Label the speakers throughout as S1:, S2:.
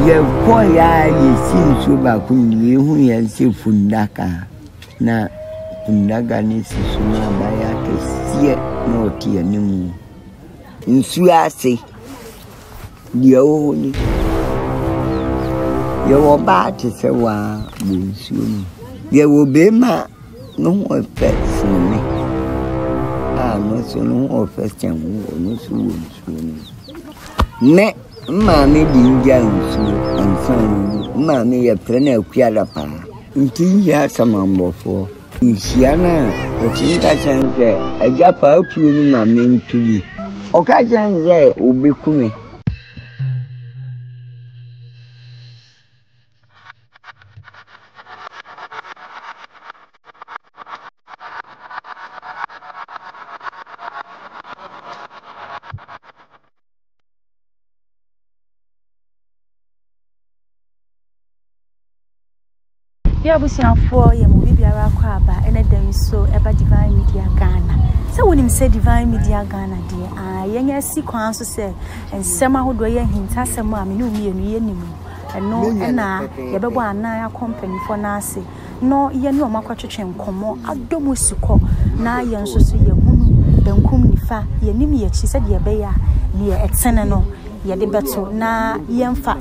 S1: ye ko ya ye sin so ba kun ye hu ye se fundaka na fundaga ni sisuma ba ya ke sie no tie ni mu nsu ase dia o ni ye wo ba ti se wa bu nsu ni ye wo be ma no o fe sumi no so no o fe chen wo no so wo nsu ni me Mammy Dingens, and some mammy a preneur Pialapa. Until you have some number for Siana, the Tinka there, I jump out to you, mammy, to you. Occasion there will be coming.
S2: Yeah, we see for your movie biara kwaba and then so about Devine Mediagh Ghana. So when him say Devine Mediagh Ghana dear, young see kwan so say and sema ho do ye hinta sema me no me enu and no na ye bebo ana company for na say no ye no makotwetwe nkomo adomo siko na ye nso so ye hunu benkum nifa ye nim ye chi se de be ya ne etene no ye de beto na yemfa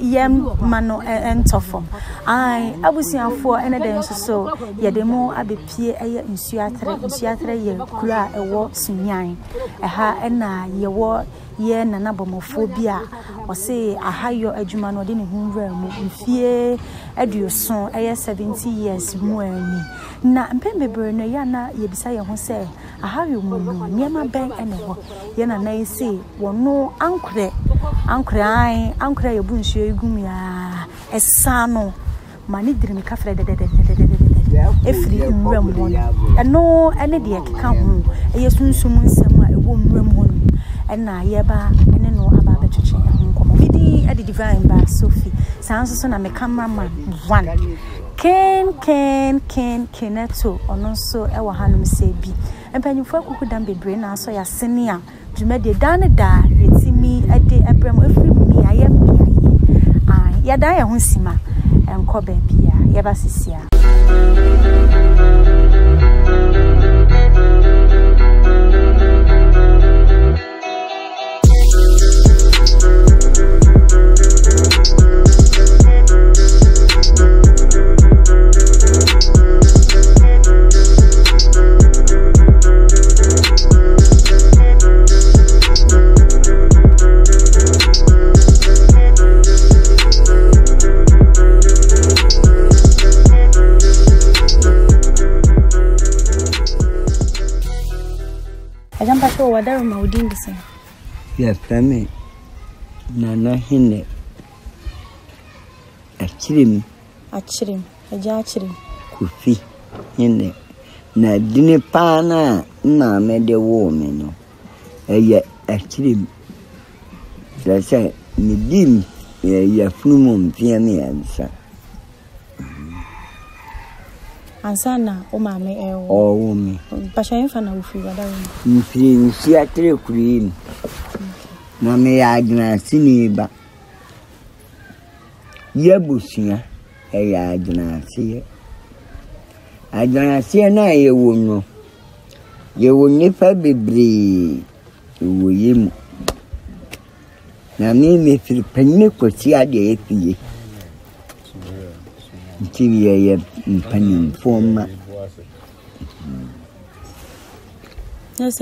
S2: yem mano entofo ai abusianfo ene den so ye de mo abepie eye nsuatre ye kura ewo sunyan eha ena ye wo ye nana bomofobia o se ahayo adwuma no de ne hunwra mu mfie aduoso eye 70 years mu ani na mpembebre no ya na ye bisa ye ho se ahayo mu niema ben ene ho ye na na se wono ankre ye bunsuo egum ya esano mani dirimi kafre de efri nwram ho eno ene de keka ho eye sunsum nsem a ewo nwram ho ena ye ba ene no aba betwetwe ho komo midi ade Divine ba Sophie sanso so na me cameraman one keneto ono so e wa hanum se bi empanyifo akuku dam bebre na so ya sene a dwumade dan da yetimi ade abram efri mi ayem aye ya da ya ho sima enko ba bia ya ba sisia Wadaro maudingise ya fami nana hine achirim kufi hine na dine pana na mede wo me no eye achirim sasa midim ya fnumo mpia me ansa ansana o mame ewo o mi pasha yemfa na ufi wadaro mfiri nsi atre kurim na me ya agna siniba yebusia ya agna sie na yewo no yewo nipa bebre wo yemu na me firi panne kwoti ade efie ntiye ye mpanin forma yes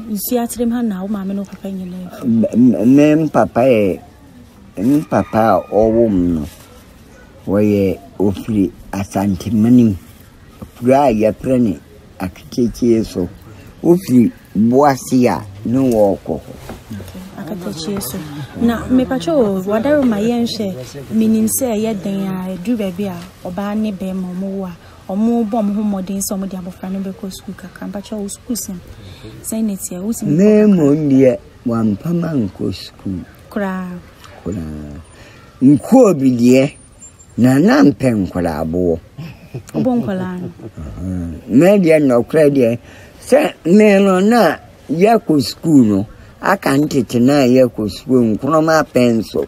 S2: nsiatrem ha na wo maame no papa nyina
S1: mem papa owum no woye ofiri asantimanim pura ya prene akikeche so ofiri boasia no woko
S2: akakeche so na me pacho wadaro mayenhwe mininse ye den a du baby a oba ne be mo wa omo bom ho modin so mo dia bofra no be ko school kaka pacho school sin sai netia usi
S1: ne mo ndie wampama nko school
S2: kura
S1: nko obidie na na mpenkwala abo
S2: obonkwala
S1: media no credit se me no na ya ko school no aka ntete na ya ko school nkono ma penso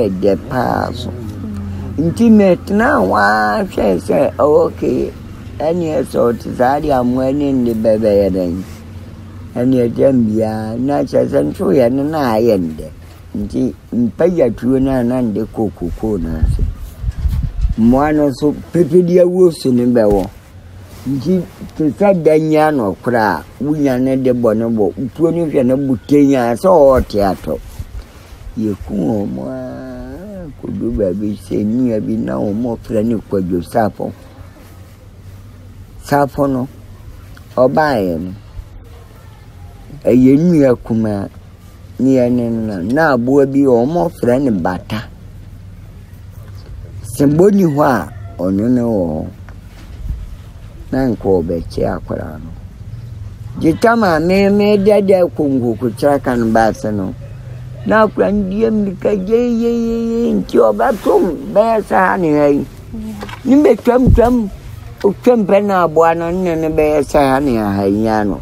S1: e de paso intimate na wa hwe say okay any sort zari amwani ndi bebe yeden any dembia na chasan so ya na ayende nti mpaya tuo na nde kokoko na se mwana so pepedia wo so ne bewo nti tsa danya no kra wunya ne de bono bo tuo ni hwe na butenya so otiato yeku mo kudu baby se ni abi na o mo fra ni kwajo sapo no obaye no eyenu yakuma ni ene na abo bi o mo fra ni bata semboni ho a ono na nko beche akwara no jitama me dada kungu kuchira kan basa no na akwa ndie mika ye nti obatum be sa ni hai ni be twam pe na aboa no ne be sa ni hai nya no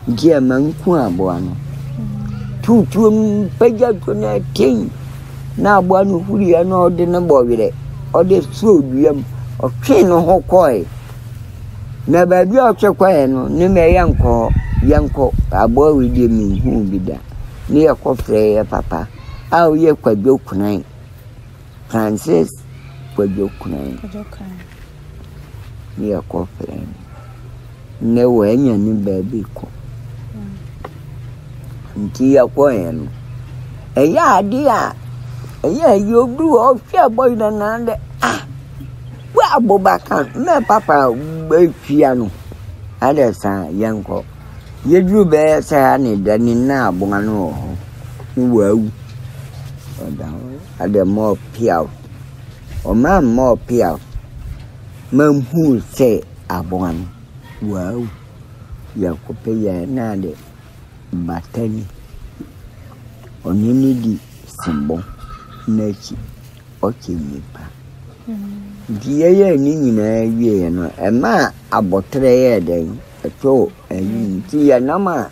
S1: nti manku aboa no tutum peja to na tin na aboa no huri ya no de na bowire ode so duam o twen no ho koi na ba bi o twekwae no ne me yanko aboa we de mi hu bi da ne yakofre ya papa aw ye kwadwo kunan Francis kwadwo kunan ne yakofre ne wenya ni ba bi ko nti yakwae no eya adia eya yodu o fia boy na nande wa abobaka me papa befia no adesa yanko yedru be sa ni dani na abunga no ni wawu ade mo piao o ma mo piao mamhu se abunga wawu yakope ya na de batani onini di simbo nechi okinipa diye ni nyina wie no ema abotre ye den eto eyin ti ya nama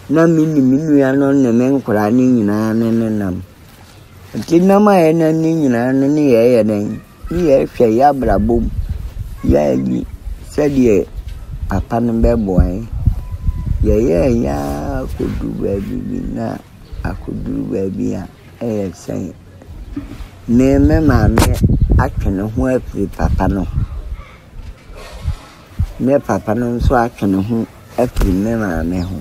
S1: na minu ya no ne menkura ni nyina ne nam ti nama ye na ni nyina ne ye den ni ye hwe ya brabom ya yi sedie papa no beboy ye ya kodu baby na akodu baby a sen me mame atwene ho afiri papa no me papa no so atwene ho afiri me mame ho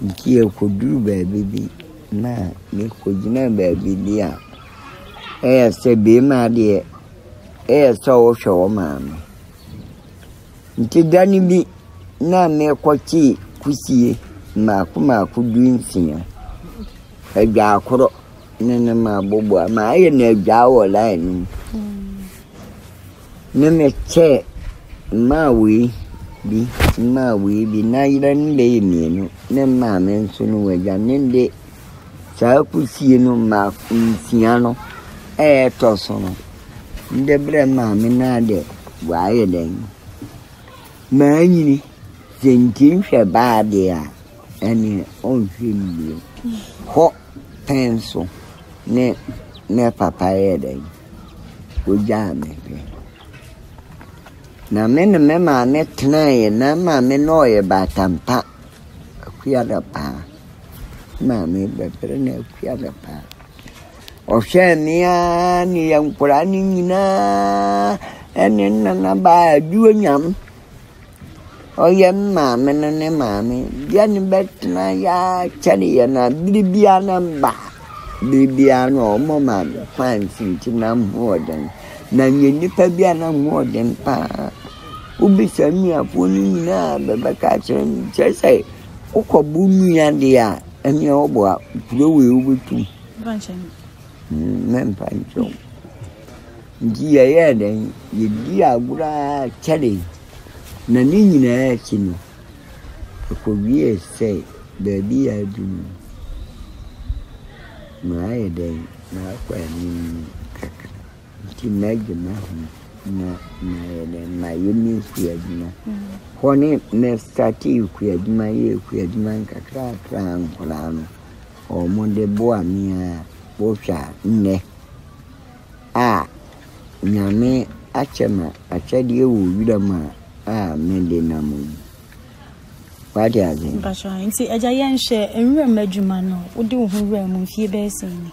S1: nti akodu baby bi na me kojina baby bi a se be ma de so wo hwe mame nti dani bi na me kwachi kusie maku dunsia agwa akoro nene ma bobo ma aye na agwa wo line ne me che ma we bi na yiran le mienu ne ma me nso no wagwa nende sa kusie no ma nsia no to so no nde bre ma me na de wa aye den ma nyini sentin hwe ba de a ene on hwemi ho penso ne papa yede ujame na men me ma ne tnaye na ma me noye batampa kuyada pa ma me bepere ne kuyada pa o shemia ni yankurani nyina ene na ba duonyam o yem ma me ne ma me dia ni betna ya chali ya na bibia na ba bibia no mo ma fancy tinam hoden na nyeni pa bia na hoden pa ubisa mi afoni na beba ka chen chese ukobu mi ande ya emi obo a we ubetu banchen men pancho ndia ya den ye dia gura chali na ni nyina chino ko wie se baby adu mai de na kwa ni kaka ti nage na de na yemi ku aduna honi ne stati ku aduma ye ku aduma kakra kra no o mo de boa mi a bo sha nne a nyame achema achadi ewu widama mende na mu wadi aze basho nti eja yenhye enwura madwuma no wodi wo nwura mu fie be sen ni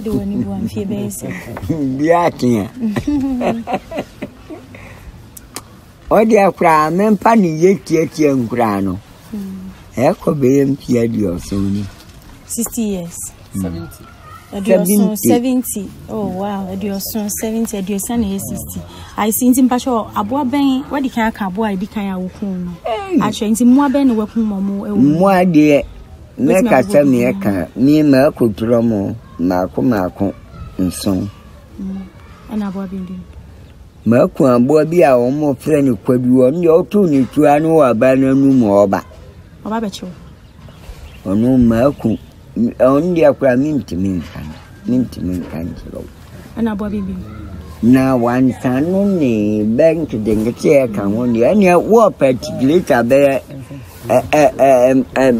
S1: de woni bo am fie be sen biatia odi akura mempa ni yetie nkura no ko be mpia di osoni 60 years 70. Oh wow, adioson 70, adiosan 60. I see nti mpacho aboa ben wadi kan aka aboa edi kan awokun no. Acho nti moa ben no wakun momo ewu. Moa de me ka sa me ka mi ma koturo mo mako nson.
S2: And Abo Bimbi.
S1: Makwa boa bi a omo frɛ ne kwadu on yo to ne tua no aba na nu mo oba
S2: becho
S1: onu maku on dia kura mintimi kan chiro
S2: ana Abo Bimbi
S1: na wan sanu ni bank de ngche kan won ya ne wo particular be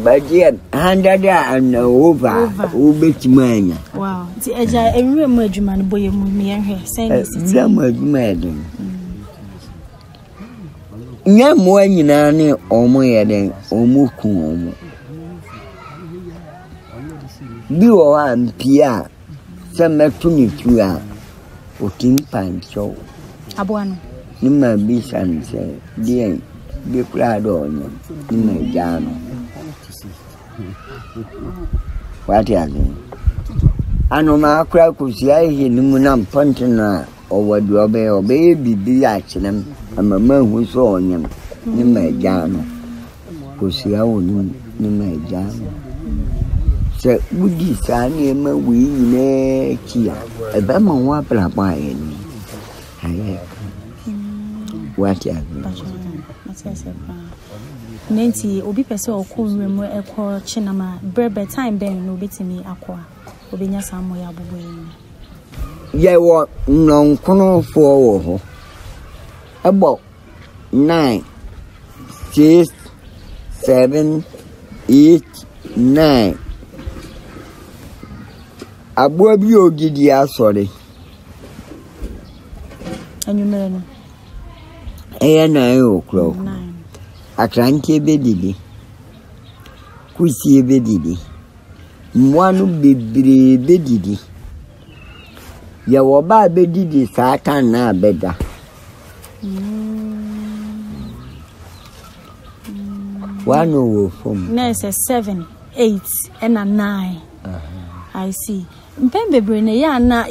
S1: budget 100 and over ubetimanya
S2: wow ti eja enwe mu adwuma no boye mu me yenhwe sen
S1: city mu adwuma eden nya mo anyina ne omo yeden omo ku omo bi wo ampia se metu ni tua otin pancho
S2: aboano
S1: ni ma bi sanse dien bi kura do onye ni ma jano wati agi ano ma kura kusia hi ni mu na mpontina owadu obe bibi ya chinem amama hu so onye ni ma jano kusia wonu ni ma jano se budi sani ma wi ne kia eba ma wa bla ba eni aye wati agi
S2: Nenti obi pese okunwe mu ekọ chinama brebe time ben no betimi akwa obenya samo ya bubu yi
S1: ye wo nonkono fo wo ho abo 9 6 7 8 9 abo bi ogidi asore
S2: anyumere no
S1: eya 9 o'clock Atranke bedidi kusi bedidi mwanu bebre bedidi ya woba bedidi satan na beda one wo from
S2: na say 7 8 and 9 I see mpem bebre na ya na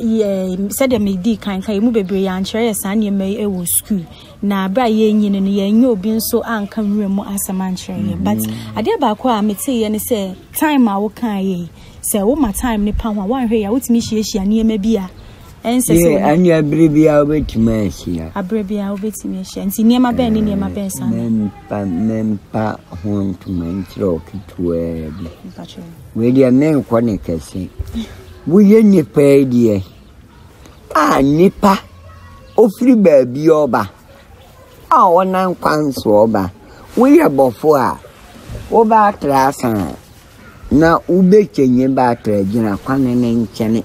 S2: said dem di kan mu bebre ya nkyere san ne mai e wo school na bra ye nyine no ye nya obi nso anka nwere mu asama nkyere but ade ba ko a mete ye ne say time a wo kan ye say wo ma time ne pa ho wan hwe ya wotimi hie ne ma bia ense so
S1: anya brebia obetimi hia
S2: abrebia obetimi hia nti ne ma ben ne ma ben san
S1: mempa ho ntuma nkyere okitwe bi we dia men ko ne kase wuye nipa die a nipa ofiri baabi oba a wona kwanso oba wuye bofo a oba trasa na ubechenye ba trajina kwane ne nchene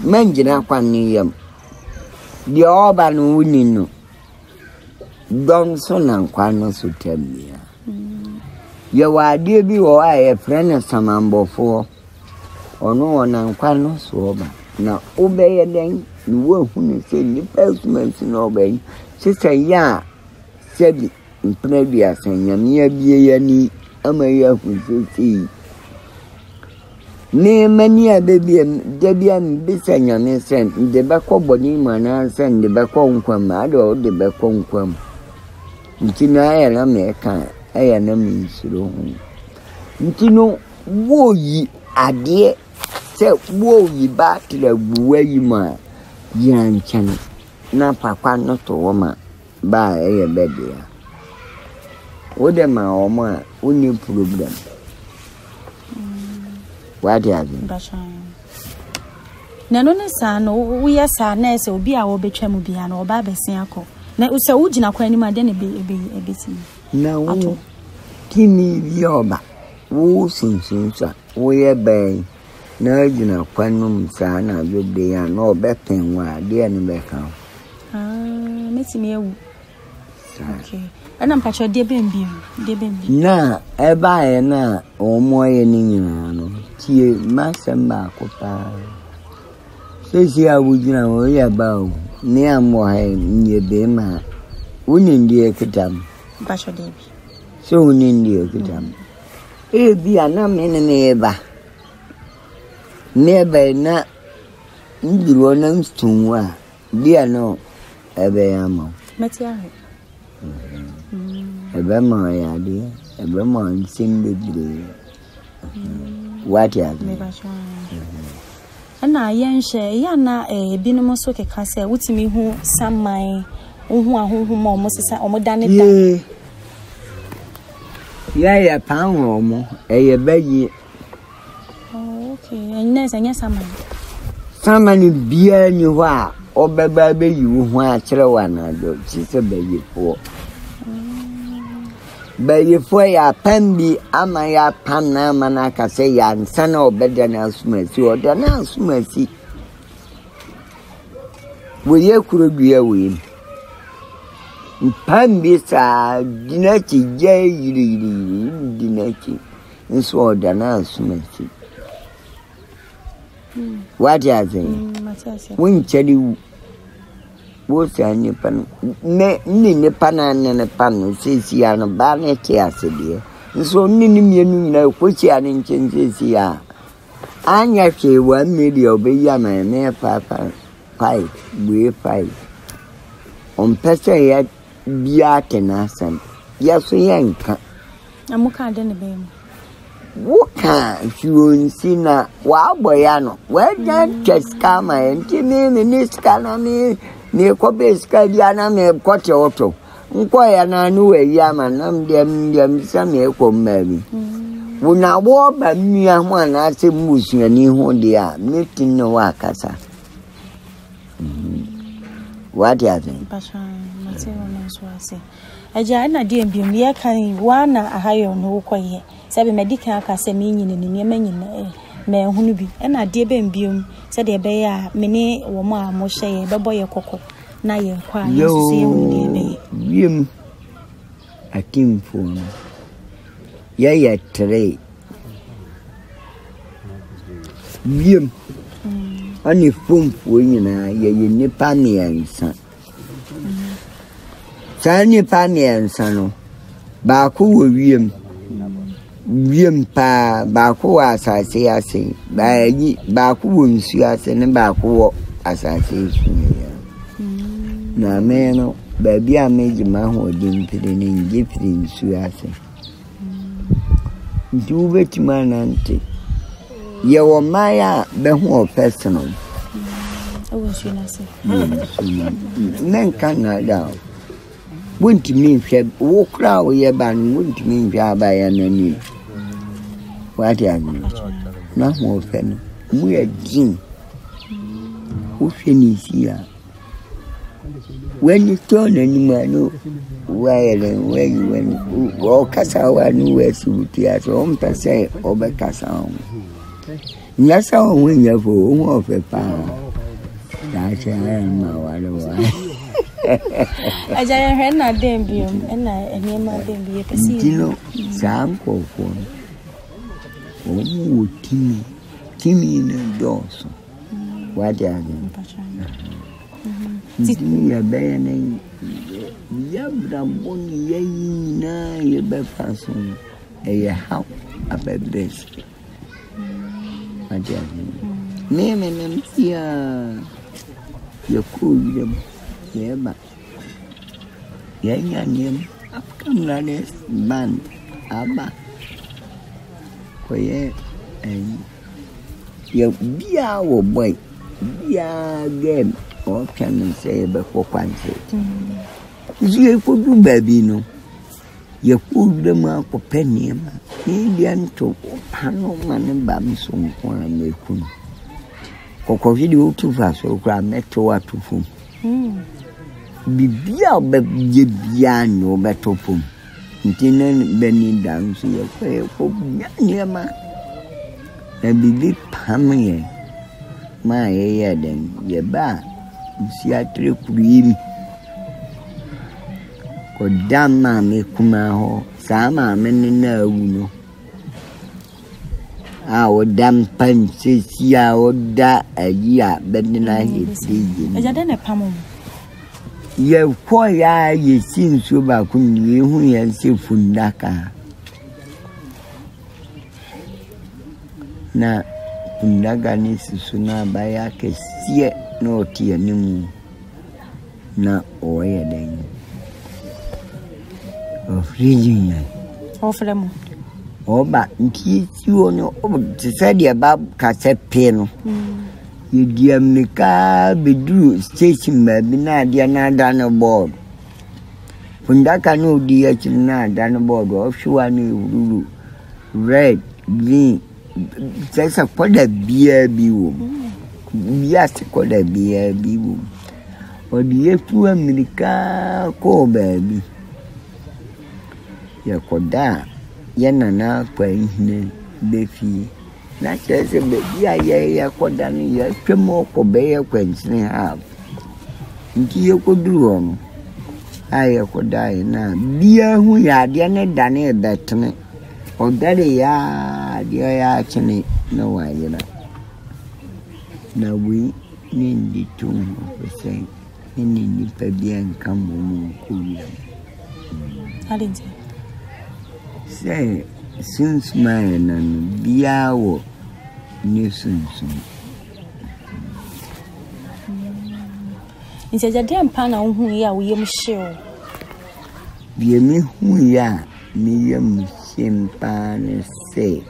S1: menjina kwane yam di oba no wuni no don so na kwano so tamia ye wade bi wo a ye frene samambofo ono wona nkwano so oba na obeye den ni wo hunu se ni personality no obey sisa ya sebi mpnabi asanyamia bie ya ni amaya hunsisi ne mani abebie debia mbisa nyame sen de bakọ boni mana sen de bakọ nkwam ado de bakọ nkwam ntina ya na meka aya na minsiro hu ntino woyi ade se woyi batla buwayi ma yanchan na papa no to woma ba eye bedia ode ma woma uni problem what ya bi
S2: na no ne sa no wo ya sa na se obi a wo betwa mu bia na oba besin akọ na usa wo gina kwa anim ade ne ebeti
S1: na wo kimi bioba wo sinsinsa wo ye ben na gina kwa num sa na bebe ya na obepen wa de ne beka
S2: metimi ewu okay ana mpacho de bembi
S1: na eba ye na omoye ni nyina no tie masamba akopa sesi awujina wo ya bawo ni amo hai nye bema uni ndiye kitam
S2: mpacho debi
S1: so uni ndiye kitam bi ana mene neba na ndiro na mstunwa dia no ebe yamo
S2: metiare
S1: ebe ma ya dia ebe ma nsimbe dire what ya
S2: na yenhye ya na binom so keka se wutimi hu saman hu ahohoma omo sesa omo dane da
S1: ya pan omo bayi
S2: okay anya sanya
S1: saman bia ni ho a obeba bayi hu a kire wa na do ti se bayi fo bayi fo ya pambi ama ya pana mana ka se ya nsana obeda na asumasi oda na asumasi we ye kuro bia we pambi sa dinaki yiri dinaki nso oda na asumasi what you saying when chedi wosa ni pan ni pana ne pan sisi ya no ba ne ti asede nso ni mienu na kochi ani nchen sisi ya anya ke 1 million be ya na ne papa 5 we 5 on pesa ya bia kenasan ya so yanka
S2: amuka de ne be
S1: Wuka sina wa boyano weja cheskama enti ni skana ni kobeska diana me kote oto nko ya na nu we ya manam dem same ko mami wona wo ba mia ho na se musua ni ho dia meeting no wa kasa what ya think
S2: pasha mate wona so ase aja na die biom ye kan wana ahayo no koye sabe medical aka se me nyine ne nyema nyina me hunu bi na de be mbiom se de be ya me ne wo mo a mo hye be boye kokko na ye kwa ye se ye hunu de be
S1: biem akim fo ya tre biem ani fom fo nyina ye nipa ne ansa sa nipa ne ansa no ba ko wo wiem pa ba ko asase ase ba ko wonsu ase ne ba ko asase su ya na me no ba bia meji ma ho de mpire ne nje firi nsu ase ndu betima nante ye wo maya be ho personal
S2: owo su na se
S1: men kan na da wonti mi hwe wo kra wo ye ba no wonti mi hwe aba ya nani what ya ni na mo fe no mu ya jin wo hwe ni sia when you turn any man when wo kasa wa ni we suti aso on pese obe kasa on nyasa on when you fo o fe pa da che ma wa lo wa
S2: aja he na dem biom na enema dem bi pesi
S1: dino sam ko fo o mu timi na doso wa dia ni ya bene ya bramboni ya na ya be fason ya how abebres aja me tia ya ku ya ba ya nyanyem afkam lales ban aba ko ye ya bia wo boy bia game o can say be for kwanse ye ko du baby no ye ko de ma ko penima ni bianto pano man ba mso ko na mekun ko video tu fa so kra meto atufu bibia be ye bia no beto pum ntinen beni dance ye ko nya ma na bibi pam ye ma ye den ye ba si atre kurim ko dama me kuma ho sama men na wu no a o dam pan se si a o da agia bedina hiti
S2: eja de ne pam
S1: ye ko ya ye sin so ba kun ye hu ye se fundaka na fundaga ni suna baya ke sie no tie nimu na oye den of region
S2: of them
S1: oba nti ti ono o ti se dia ba ka se pe no You dear me car be drew station baby na dear na done a board. When that can no dear na done a board of sure red, green, there's a quite a beer be womb. Yes, quite a beer be womb. Or the two America call baby. Ya koda yana na kwa ihne befi na chese bebi ya koda ni ya twemo ko be ya kwensini ha nti ye koduru ono ya koda na bia hu ya de ne dane betene odare ya de ya chene na wayena na we ni ndi tumu pese ni pebia nkambo mu kuya
S2: alinze.
S1: Say, since my and Biawo nuisance.
S2: It's a damn pan on whom ya we am sure.
S1: Be me who ya, me am simpan say.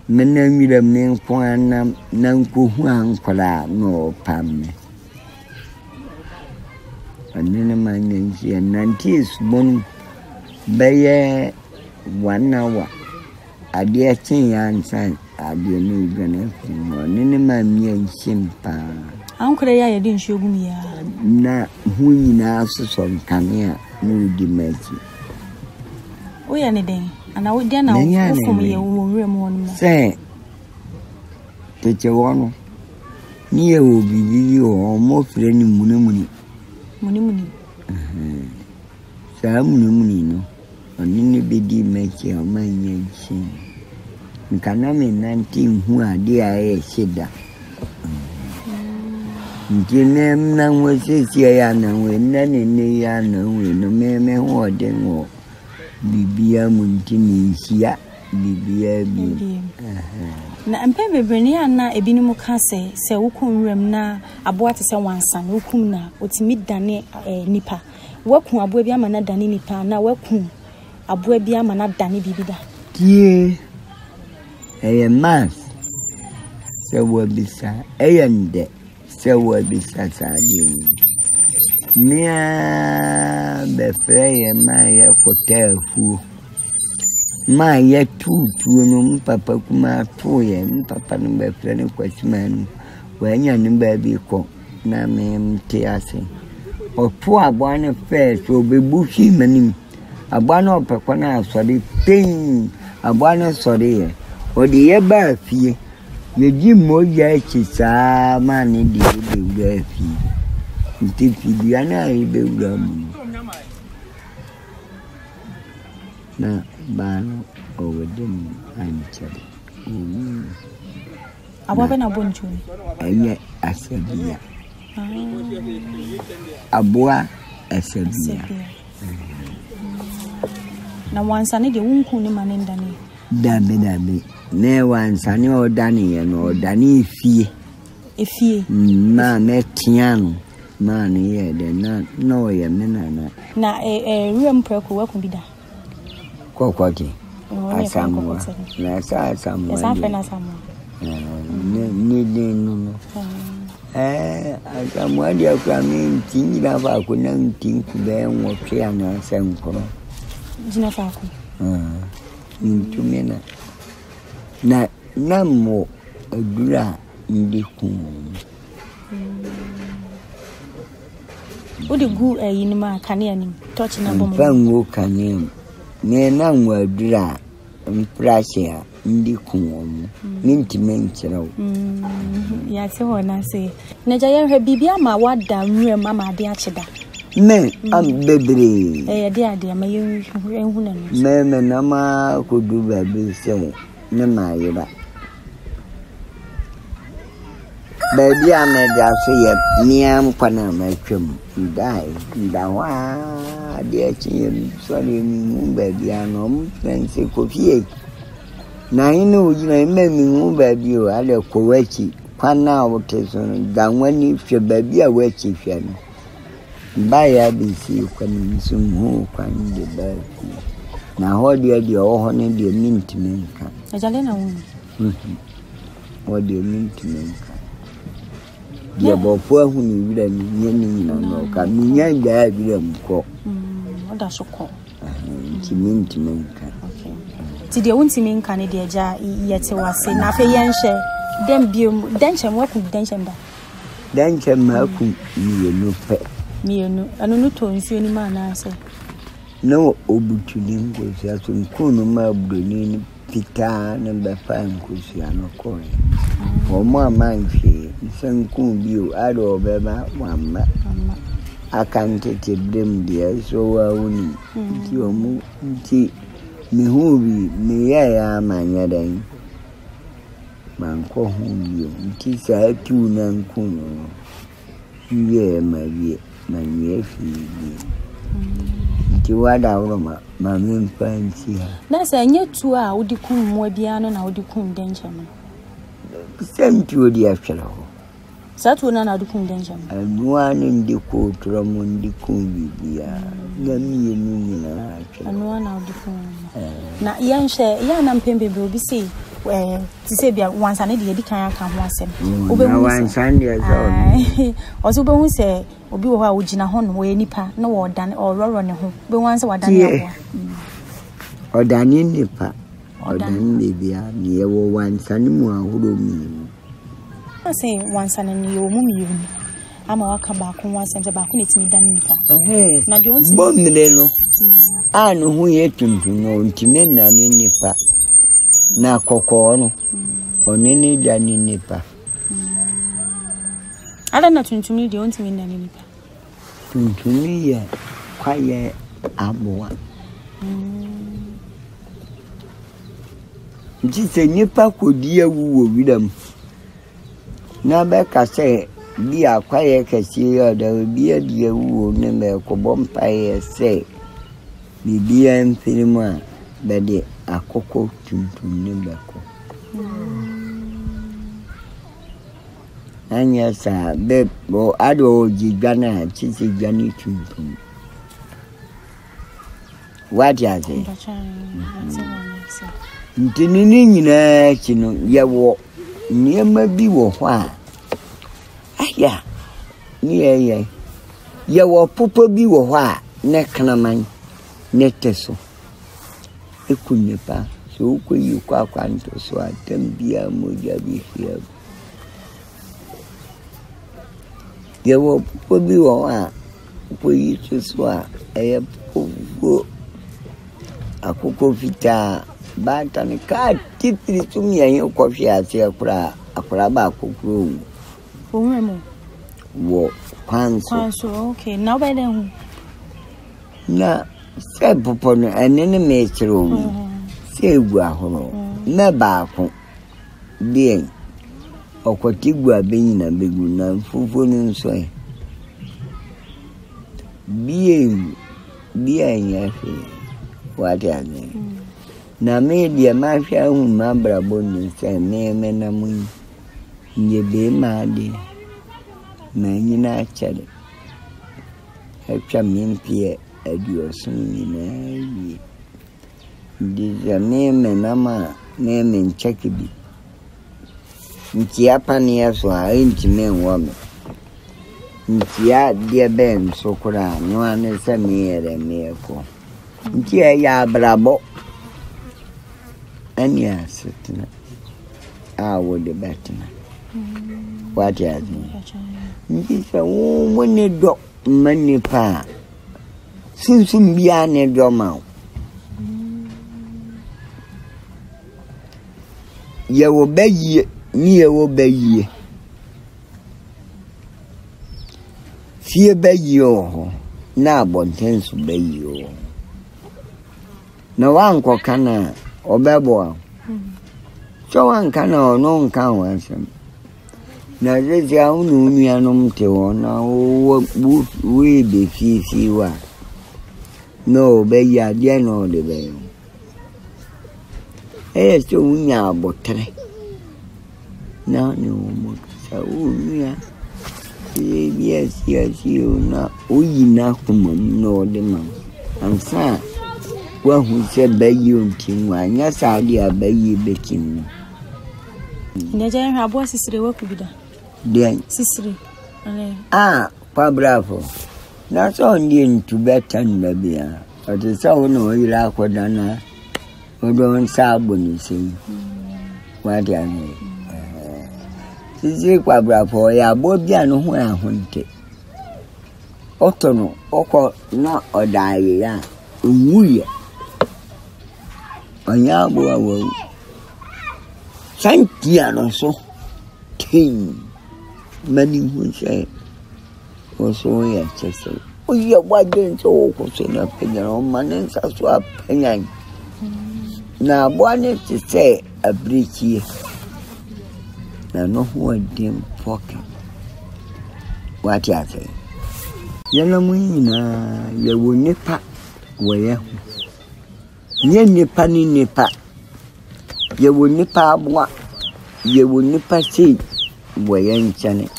S1: Menamira men kwana nanku huang kola no pam. And then a man and she and nantis bon baye 1 hour. I dear chin and I dear no gonna nini mammy and simpa.
S2: Uncle, I didn't show me.
S1: Na who now so come here, no dimension.
S2: We are anything, and I would then know for me a woman.
S1: Say, take a one near will be you or more friendly money. Money. Some no. Onini bedi mechi o manye nchi nkaname 19 hu ade a shida njine na nwosisi ya na we nane ya na we no meme hu ode ngo bibia mu ntimi nsia bibia bi
S2: na mpe bebreni ana ebinim ka se wukun rem na aboa te se wansan wukun na otimi dane nipa wakun aboa bi ama na dane nipa na wakun abua bia mana dane bibida
S1: tie mas se wo bisa eyende se wo bisa sadi mia be freye ma ye kotefu ma ye tutu no papa kuma to ye papa no be frene kwatman wanya ni ba bi ko na me mte ase o to aboa ne fe so be bushi manim abano pekwana asori pen abano sori odi ye ba fie ye ji moja chisa mani di be fie nti fie ana ibe gram na bano owedem anchari
S2: abwa na bonju
S1: enye asabia abwa asabia
S2: na wansane de wunku ni manenda ni
S1: dabe ne wansane o dani ye no dani fie ma metiano ma ni ye de na no ye menana
S2: na ruem preko wa kubida
S1: kokoti asamu na asamu
S2: ya safa na asamu
S1: ni no asamu adia kwa mi tingira ba ko na tinku be wo twa na senkoro
S2: jina fako
S1: intumena na namo adura ndiku
S2: odi gu yinima kane ani touch na bomo
S1: fango kane ne na nwadura mprashe ndiku minti menchirawo
S2: ya se hona se na jaye hwe bibia ma wada nwure mama ade achida
S1: me am bebre
S2: ade ma yenhu na no
S1: me na ma kodu ba bi se ne ma yira baby amedia so ye niam kwana ma twem dai ndawa de chi so ni mu baby anom pense ko fie na inu ujina mmemi mu baby o ale ko wachi kwana o teso danwani hwe baby a wachi hwe no baya bisi kwani sumu kwani de baby na hodi de oho ne de minti menka
S2: ajale na won
S1: hodi minti menka dia bofo ahu ni wira ni nyeni no ka minya gba wira mko
S2: oda so ko
S1: timinka
S2: okay ti de wontimi nka ne de ja yete wase na fe yenhye dem biom denchem waku denchem da
S1: denchem maku mienu pe
S2: mienu anu no to nsuo ni ma na ase
S1: no obutuli ngosi aso nkunu ma broni pita na befa nkosi anoko omo amanfi sankun bio ado beba wamma akantete dem dia so wa uni ti omu ti mihubi miya manya dan manko hunyo ti sa tuna nkunu ye maye manye fi ti wada uroma mamin fanci ha
S2: na sa nye tu a odi kun mo bia no na odi kun denche no
S1: senti odi afelo
S2: sa tu na odi kun denche no
S1: anwa ndi ko tromo ndi kun bibia na miye ni na
S2: anwa na odi kun na yenhye ya na mpembe be obi sei ti se bia wansa ne de di kan aka ho asem
S1: obehu wansa ne za
S2: ozo obehu se obi wo ha ogina ho no we nipa na wo dan ororo ne ho be wansa wadan ya wo
S1: odani nipa odani bia ne wo wansa ne mu ahoro mi
S2: ase wansa ne ne yo mu mi yo ni ama waka ba ko wansa nje ba ko netimi dan nipa na de onti
S1: bomle no anu hu ye tuntun no ntime na ne nipa na kokoro no onene bia ni nipa
S2: ala na tuntumi de ontimi na ni nipa
S1: tuntumi ya kwaye aboa jise nipa kodi awu wo widam na be ka se bi akwaye kesi ya da bi adi awu ne me ko bompa ye se bibia mfirima bede akoko tuntun ne bako anya sa be bo ado jigana chisi jani tuntun wadi aze ntini nyina chino yewo niema bi wo ho a aya ni ye yewo popo bi wo ho a ne kanaman ne teso ekunyepa so ukwe kwa kwanto so atambia moja bifia yewo popo bi wo a po yitu so a eye popo akoko fita bata ne ka tipiri tumi ayen kofi ase akura ba kokoro
S2: onwemo
S1: wo kwanso
S2: okay now by then
S1: na se popo no enene mechiro se egu ahoro na ba ko bien okotigwu abenyina begu na mfufo ni nso e bien yafe wati ane na media mafia hu mabra bonu se me na mu nyebe maade na nyina achade etwa mimpie adioso nyina yi dizame menama me ncheke bi ntia pania so a ntime nwome ntia de ben sokora no ane se miere mieko ntia ya brabo ania setna awo de betna what ya ni se wo ne do mani pa sunsun bia ne do ma yewo bayi ni yewo bayi fie bayi o na bontensu bayi o na wanko kana obebo so wanka na ono nka wansem na zezi unu nuanom te wona wo we be fifi wa no bayi ade no de bayi so unya abotre na ni mo sa unya yes na uyina kuma no de ma ansa wa hu se bayi ontin wa nya sa de abayi bekin
S2: ne je hwa bo sisire wa kubida
S1: Den.
S2: Sisiri.
S1: Bravo. That's only into better than but it's all no Iraq or Dana. Or don't sabon say. What I mean. Sisi Bravo, ya Bobiano who I wanted. Otono, Oko, not or die, ya. We. Anyabo. Santiano so. King. Many who say. Also, yes, oh, yeah, why didn't you question opinion on man's as well? Opinion. Now, one is to say a breach here. Now, no one dim pocket. What you say? Yellow Mina, you will nipper where you nipper nipper. You will nipper what you will nipper see where you ain't.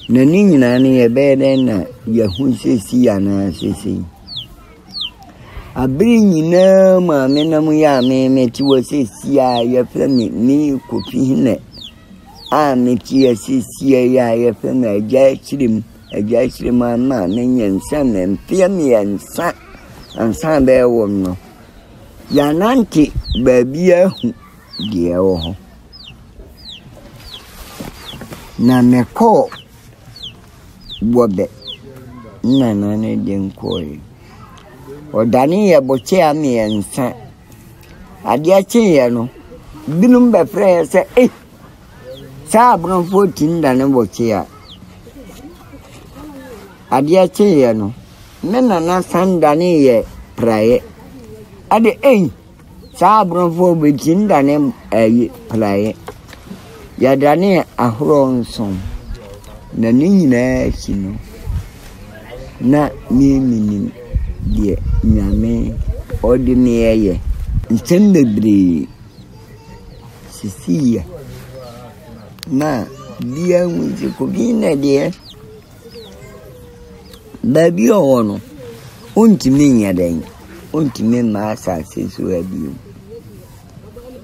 S1: Nani nani ya beden ya hunse si ana sisi. Abiri nyina ma mena mu ya me ti wo sisi ya fami ni kopi hine. Me ti ya sisi ya fami aja chirim ma nyensa me mpia me ansa be wo no. Ya nanti baby ahu de wo ho. Na me ko Bobe Nana didn't call you. Or Danny a bochea me and son. Adiachiano. Bilumba prayer say, eh, Sabron 14 than a bochea. Adiachiano. Menana san Danny prayer. At the end, Sabron 14 than a prayer. Yadani a wrong song. Na nina chino na mimi die nyame ordinary ntembebri sisia na dia munzi ko bina die baby ono untimi nyaden untimi ma asase so abiu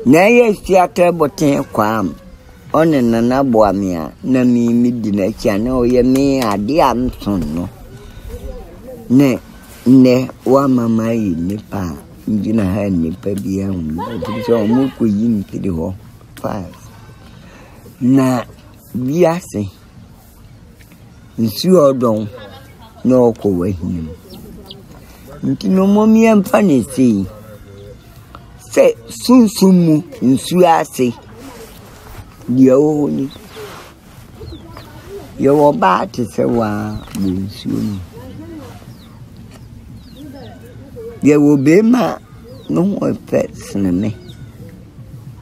S1: na yesi atreboten kwam one nana boamia na mi dina chane oye me ade amson no ne wa mama yi nipa ngina ha nipa bia hu so mo ko yi mpidi ho fast na biase nsu odon na okọ wahim nti no momi amfa ne sei se sunsumu nsu ase Dioni Yo ba te se wa bonsuo ye wo be ma no effects na me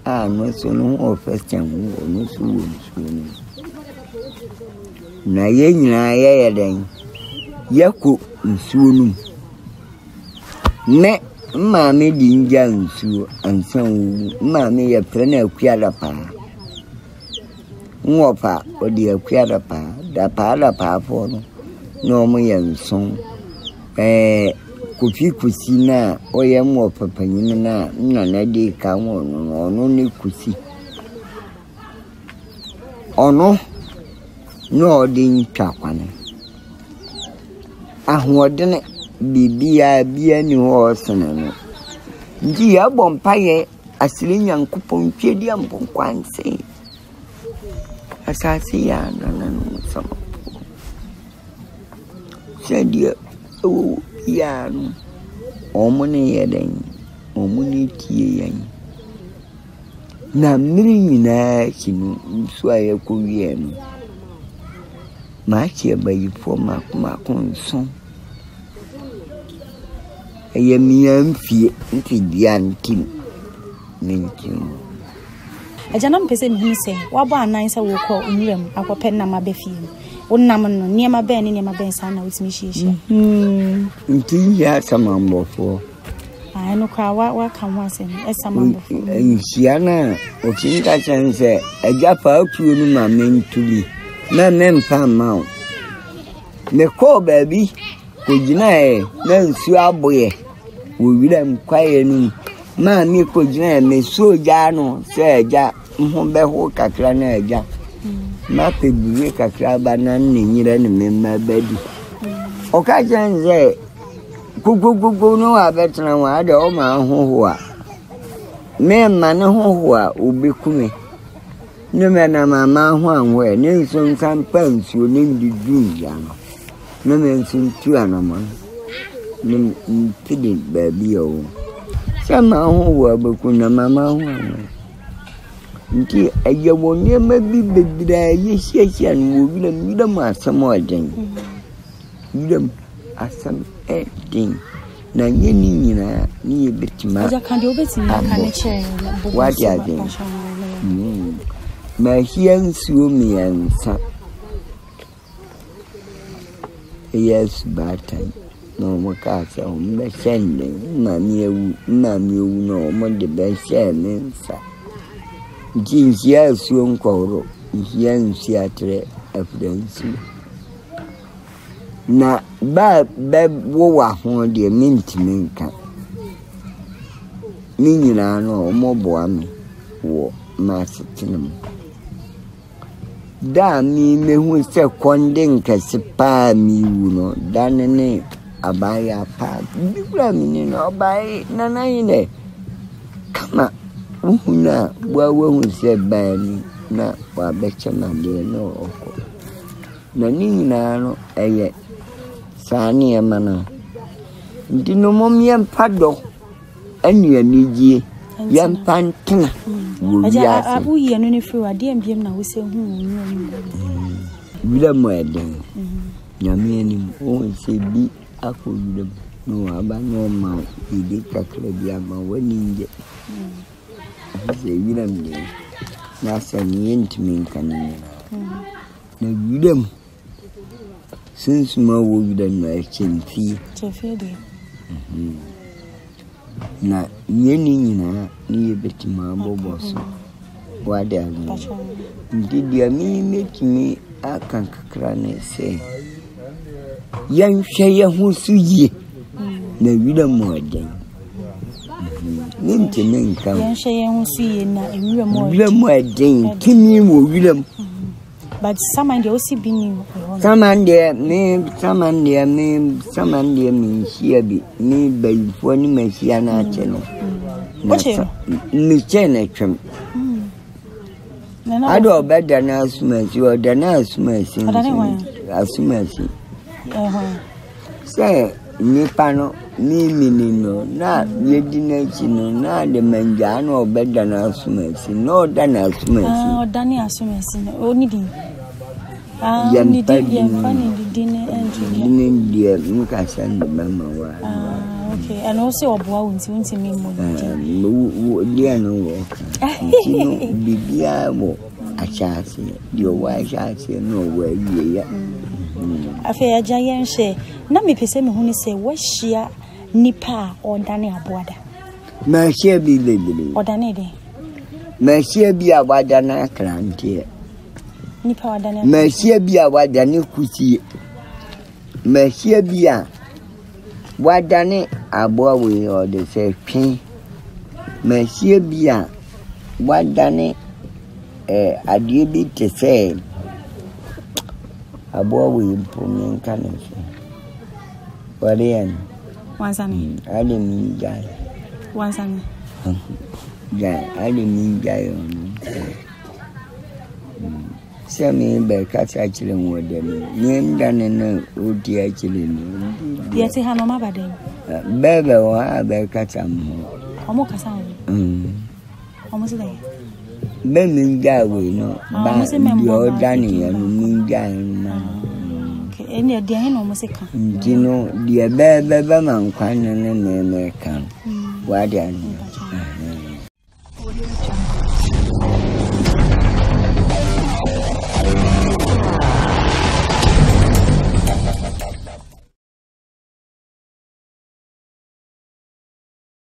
S1: no so no effects no so bonsuo na ye nyina ye den ye ko nsuo no me ma me di nja nsuo ansan ma me ye prena akuada pa Ngopa odi akuada pa da pa fo no mo yenson kofi kusi na oye mo papanyin na na de ka no ne kusi ono no odi twakwane ahoodene bibia bia ni ho sene no ndi ya bompaye asiri nyankopon twedi ampon kwanse asasi ya na no sama sedia o ya no omune yeden omune tie yan na mmiri nyina kinu nso ayeko wie no ma chi bayifo makonso ayemiamfie ntidia ntim nintim
S2: Ajana mpese mi se wabo anansa wo ko onwuram akopɛ na mabɛfie wonnam no niema bɛn ne niema bɛn sana wotimi hyiehia
S1: nti ya samambofo
S2: no kwa wa kan ho asɛm ɛsamambofo
S1: nhia na okinka kyɛnse agyafa atuo no ma mentuli na memfa ma o me ko baabi kogina na nsu aboye wo wiram kwaye no ma mi kogina me soja no se eja ho be ho kakra na eja Mape buwe kakra banan ni nyira ni memma bedi. Okaja nze gugu no abetna wa de o ma hoho a. Me ma ne hoho a obekume. Ne me na mama ho anwe ne nso nsan pansuo ne ndidu ya no. Ne me nso tu anama. Ne pidi baby o. Sama hoho abeku na mama ho anwe. Nti ayewo ne ma bi bebira yehia no wo wila mu asem oden. Wila asem edin na nyeni nyina ni yebetima
S2: aja kan de obetima kan ne che
S1: what ya dey ma hian suo miansa yes batan no mo ka se o me sende na mi ewu no mo de be se mensa jinsia suo nkoro hian siatre evidence na ba wo wa ho de mintimi nka ni nyina no mo boa me wo ma sitinum da mi mehu se kondin ka sipa mi wu no da ne abaya pa bibra mi ni no bai na ne kama uhuna wa hu se ba ni na wa becha na de no oko na ni nyina no eye Sani amana. Ndi no mom yempado anu anije yempantina.
S2: Aja abu ye no ne firi ade ambiem na wo se hu onyu.
S1: Wila mo eden. Nyame anim o se bi akoyulam no aba no ma idi kakra bi ama wani nje. Se wila mde. Na sani yentimi nkanina. Na wila since my work done my chinti na yeni na ni beti ma boboso wada ndi dia mi metimi akan kakra ne se yan hweye ho suye na wida mo adan ninti ninka
S2: yan hweye ho suye na
S1: wida mo adan kimi mo wida.
S2: But someone they also be new.
S1: Someone there me here be me by for ni me here na cheno.
S2: What you?
S1: Me chene twem. I do better na asumasi or the na asumasi. Asumasi. Say ni pano ni minino na yedina chino na de manjano better na asumasi no dana asumasi.
S2: Oh dani asumasi oni di. Ni di yemfani di dine entry.
S1: Dine dia muka sande mama wa.
S2: Okay, and also oboa unti me mo.
S1: Dia no wo. Tino bibia wo achase. Dio wa achase no wa ye ya.
S2: Afi aja yenhye na me pese me huni se wo hia nipa odane aboada.
S1: Ma hia bi lebele.
S2: Odane de.
S1: Ma hia bi abada na krante.
S2: Nipa wadane.
S1: Ma hia bi awadane kutie. Ma hia bi a wadane aboa we o de se twen. Ma hia bi a wadane adie bi te se aboa we mpomen kanese. Warian.
S2: Wansani.
S1: Ale mi jai.
S2: Wansani.
S1: Jai, ale mi jai on. Sami be kasa chile modeni. Nienda nene uti chile ni.
S2: Yeti hano mabade.
S1: Bebe wa be kasa mo.
S2: Omo kasa wo. Omo se dey.
S1: Be minja we no. Ba yo dani ya no minja na.
S2: Okay, eni dia he no omo se kan.
S1: Dino dia bebe man kwan ne me kan. Wa dia ni.